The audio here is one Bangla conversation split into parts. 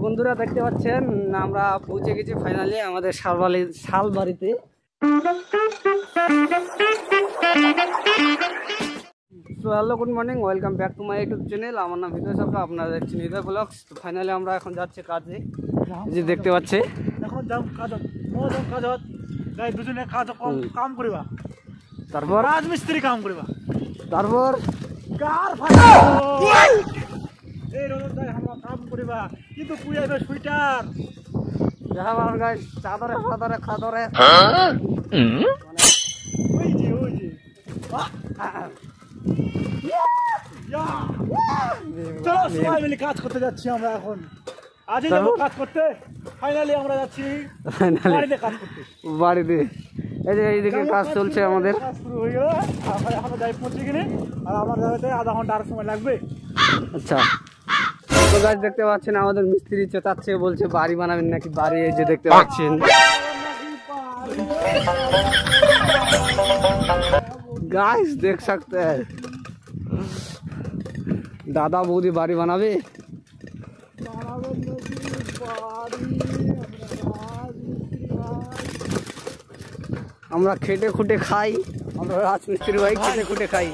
বন্ধুরা দেখতে পাচ্ছেন আমরা পৌঁছে গেছি ফাইনালি আমাদের শালবাড়িতে। So hello, good morning, welcome back to my YouTube channel. আমার নাম হৃদয় সরকার, আপনারা দেখছেন হৃদয় ব্লগস। তো ফাইনালি আমরা এখন যাচ্ছি কাজে, যে দেখতে পাচ্ছি দুজনে কাম করিবা, তারপর রাজমিস্ত্রি কাম করিবা, তারপর এই রোদ আমরা কাম করিবা, কিন্তু পুয়াইবে সুইটার দেখাবার গাইস চাদরে ফাদরে খাদরে ওই যে চলো সবাই মিলে কাজ করতে যাচ্ছি আমরা এখন। আজই যাবো কাজ করতে। ফাইনালি আমরা যাচ্ছি বাড়িতে কাজ করতে। বাড়িতে এই যে এইদিকে কাজ চলছে আমাদের, কাজ শুরু হয়ে গেল। আমরা এখন যাই পৌঁছে কিনে, আর আমার যাবে আধা ঘন্টা আর সময় লাগবে। আচ্ছা, তো গাছ দেখতে পাচ্ছেন আমাদের মিস্ত্রি চেঁচাচ্ছে, বলছে বাড়ি বানাবেন নাকি বাড়ি। এই যে দেখতে পাচ্ছেন गाइस, देख सकते हैं दादा बूदी बाड़ी बनावे। আমরা খেটে খুটে খাই, আমরা রাজমিস্ত্রি ভাই খেটে খুটে খাই।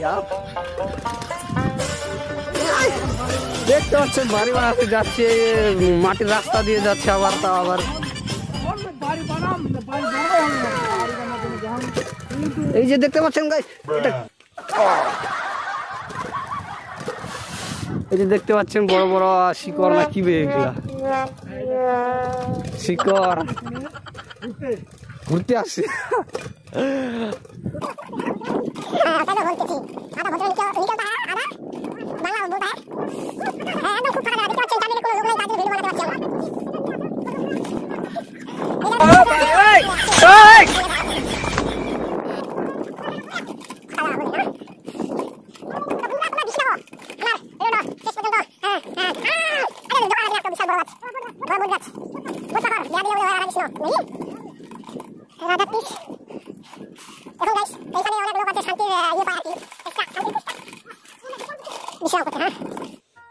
দেখতে পাচ্ছেন বাড়ি বানাতে যাচ্ছে, মাটির রাস্তা দিয়ে যাচ্ছে, আবার তা আবার এই যে দেখতে পাচ্ছেন গাইস, এই যে দেখতে পাচ্ছেন বড় বড় শিকড় না কি বে, এগুলা শিকড় ঘুরতে আসছে।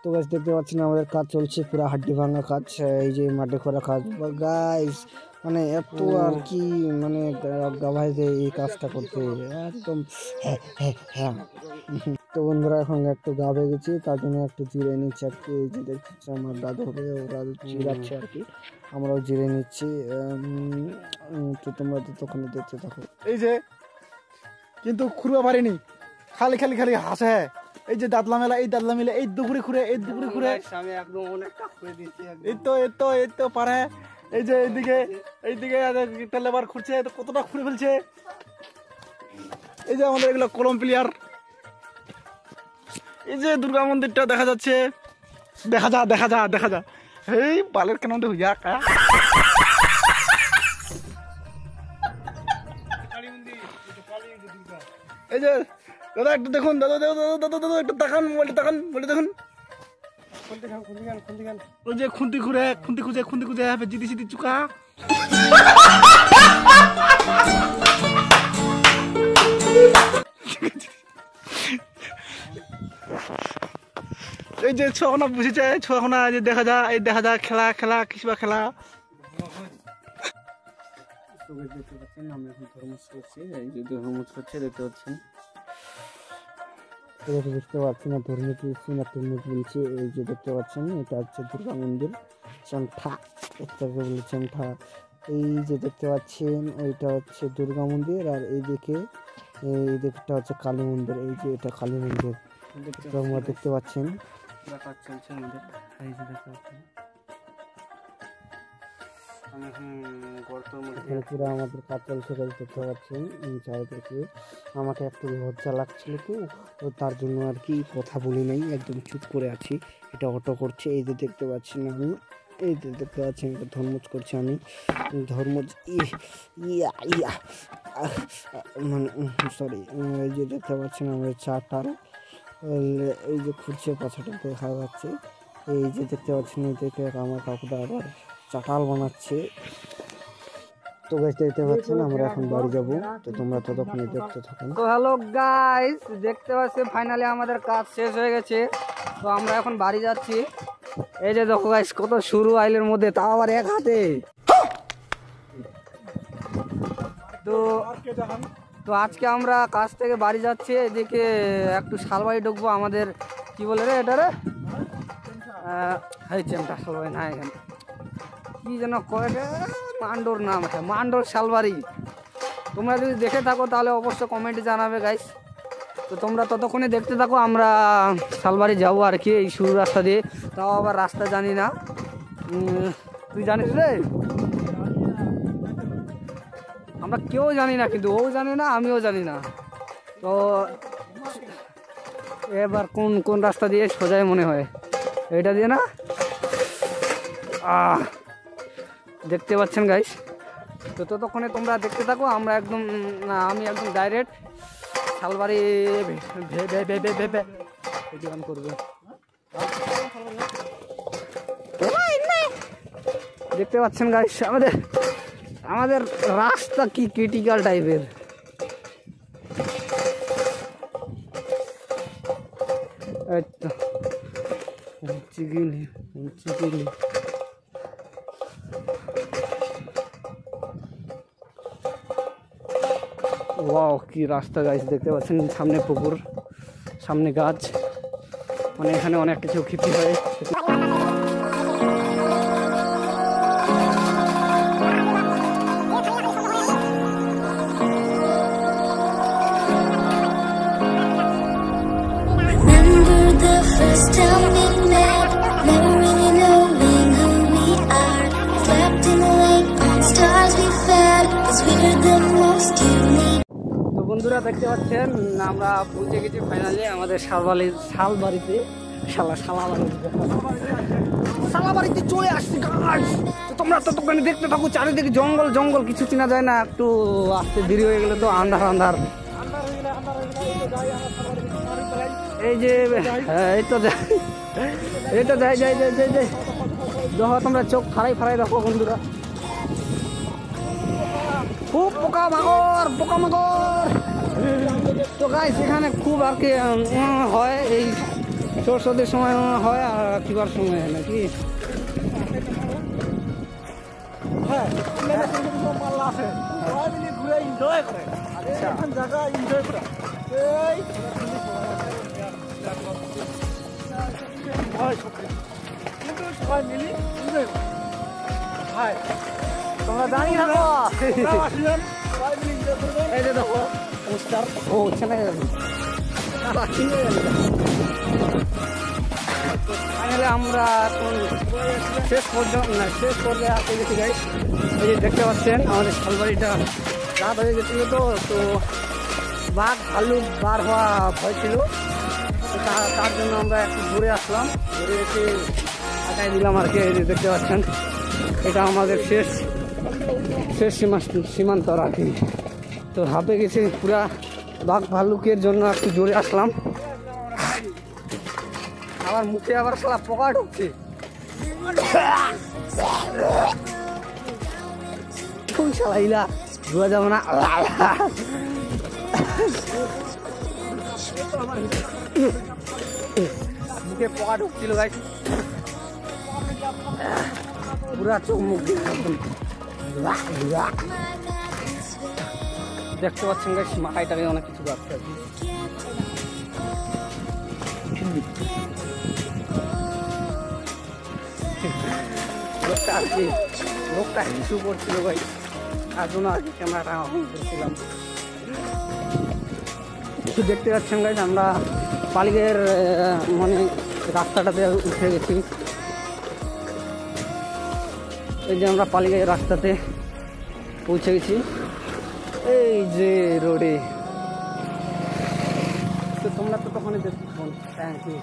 তো গাইস দেখতে পাচ্ছেন আমাদের কাজ চলছে, পুরো হাড্ডি ভাঙা কাজ, এই যে মাটি খোঁড়া কাজ গাইস। মানে এত আর কি, মানে গাভাইতে এই কাজটা করতে একদম হ্যাঁ। তো বন্ধুরা এখন একটু গাভে গেছি, তার জন্য একটু জিরে নিচ্ছি আর কি। এই যে দেখছি আমার দাদু হবে, ওরা জিরাচ্ছে আর কি, আমরাও জিরে নিচ্ছি। তো তোমরা তো তখন দেখতে থাকো। এই যে কিন্তু খুঁড়বা পারিনি, খালি খালি খালি হাসে। এই যে দাদলা মেলা, এই দাদলা মেলা, এই দুপুরে খুঁড়ে, এই দুপুরে খুঁড়ে আমি একদম অনেক কাজ করে দিচ্ছি। এই তো পারে। এই যে এইদিকে একটা লেবার খুঁড়ছে, কতটা খুঁড়ে ফেলছে। এই যে আমাদের এগুলো কলম প্লেয়ার। এই যে দুর্গা মন্দিরটা দেখা যাচ্ছে, দেখা যা এই বালের কেন হইয়া। এই যে দাদা একটু দেখুন, দাদা একটু তাকান, মোবাইলটা তাকান, বলে দেখুন। ওই যে খুন্তি খুঁজে জিদি সিদি চুকা। এই যে ছখানা বুঝেছে, ছখানা যে দেখা যা খেলা কিসবা খেলা। দেখতে পাচ্ছেন আমি এখন ধর্মস করছি, এই যে ধর্মস করছে দেখতে পাচ্ছেন। বুঝতে পারছি না ধর্মস বলছি না তরমুজ বলছি। এই যে দেখতে পাচ্ছেন এটা হচ্ছে দুর্গা মন্দির, চেমঠা এটাকে বলে চেমঠা। এই যে দেখতে পাচ্ছেন এইটা হচ্ছে দুর্গা মন্দির, আর এইদিকে এই দিকটা হচ্ছে কালী মন্দির। এই যে এটা কালী মন্দির তোমরা দেখতে পাচ্ছেন। কাজ চলছে আমাদের, এই যে দেখতে পাচ্ছেন পুরো আমাদের কাজ চলছে দেখতে পাচ্ছেন। চারিদিকে আমাকে একটু লজ্জা লাগছিল, তো তার জন্য আর কি কথা বলি নাই, একদম চুপ করে আছি। এটা অটো করছে, এই যে দেখতে পাচ্ছেন আমি, এই যে দেখতে পাচ্ছেন এটা ধর্মজ করছি আমি। ধর্মজ মানে সরি, এই যে দেখতে পাচ্ছেন আমাদের চাটাল, এই যে খুঁজছে পাছাটা দেখা যাচ্ছে। এই যে দেখতে পাচ্ছেন এই দেখে আমার কাকুটা আবার চাটাল বানাচ্ছে। তো গাইস দেখতে পাচ্ছেন আমরা এখন বাড়ি যাব, তো তোমরা ততক্ষণে দেখতে থাকো। তো হ্যালো গাইস, দেখতে পাচ্ছেন ফাইনালি আমাদের কাজ শেষ হয়ে গেছে, তো আমরা এখন বাড়ি যাচ্ছি। এই যে দেখো গাইস কত সরু আইলের মধ্যে, তাও আবার এক হাতে। তো তো আজকে আমরা কাজ থেকে বাড়ি যাচ্ছি, এদিকে একটু শালবাড়ি ঢুকবো। আমাদের কি বলে রে এটা রে, চেমটা শালবাড়ি না, এখানে কি যেন কয় রে, মান্ডোর নাম, হ্যাঁ মান্ডোর শালবাড়ি। তোমরা যদি দেখে থাকো তাহলে অবশ্যই কমেন্টে জানাবে গাইস। তো তোমরা ততক্ষণে দেখতে থাকো, আমরা শালবাড়ি যাবো আর কি এই শুরু রাস্তা দিয়ে। তাও আবার রাস্তা জানি না, তুই জানিস রে? আমরা কেউ জানি না, কিন্তু ও জানে না, আমিও জানি না। তো এবার কোন কোন রাস্তা দিয়ে সোজাই মনে হয়, এটা দিয়ে না, দেখতে পাচ্ছেন গাইস। তো ততক্ষণে তোমরা দেখতে থাকো, আমরা একদম আমি একদম ডাইরেক্ট শালবাড়ি করবো। দেখতে পাচ্ছেন গাইস আমাদের রাস্তা কি ক্রিটিক্যাল টাইপের। ওয়াও কি রাস্তা গাইস, দেখতে পাচ্ছেন সামনে পুকুর, সামনে গাছ, মানে এখানে অনেক কিছু ক্ষতি হয়। তো বন্ধুরা দেখতে পাচ্ছেন আমরা পৌঁছে গেছি ফাইনালি আমাদের শালবাড়িতে শালাবাড়িতে চলে আসছি গাইস। তো তোমরা ততক্ষণে দেখতে থাকো, চারিদিকে জঙ্গল জঙ্গল, কিছু চিনা যায় না, একটু আসতে দেরি হয়ে গেলে তো আন্ধার আন্ধার। এই যে এই তো যাই যাই যাই যাই যাই, দেখো তোমরা চোখ ফারাই দেখো বন্ধুরা, খুব পোকামাকড়। তো গাইস এখানে খুব আর কি হয়, এই সরস্বতীর সময় হয় আর কিবার সময় নাকি, তোমরা জানি না এই যে দেখো পোস্টার, ও ছেলে ফাইনালি আমরা এখন শেষ পর্যায়ে আসতে গেছি গাইস। এই যে দেখতে পাচ্ছেন আমাদের শালবাড়িটা রাত হয়ে গেছিল, তো বাঘ ভাল্লুক বার হওয়া ভয় ছিল, তার জন্য আমরা একটু ঘুরে আসলাম, ঘুরে এসে আটাই দিলাম আর কি। এই যে দেখতে পাচ্ছেন এটা আমাদের শেষ সীমান্ত রাখি। তো হাঁপে গেছে পুরা, বাঘ ভাল্লুকের জন্য একটু জোরে আসলাম, আবার মুখে আবার সালা পোকা ঢুকছে, শালাইলা ধোয়া যাবে না। মুখে পোকা ঢুকছিল গাইস, পুরা চোখ মুখ একদম দেখতে পাচ্ছেন গাইস, মাথায়টাকে অনেক কিছু যাচ্ছে আর কি। লোকটা হিসু করছিল ভাই, তার জন্য আর কি ক্যামেরাটা অন করছিলাম। দেখতে পাচ্ছেন গাইস আমরা পালিগের মানে রাস্তাটাতে উঠে গেছি। এই যে আমরা পালিগের রাস্তাতে পৌঁছে গেছি, এই যে রোডে। তো তোমরা তো তখন দেখো, থ্যাংক ইউ।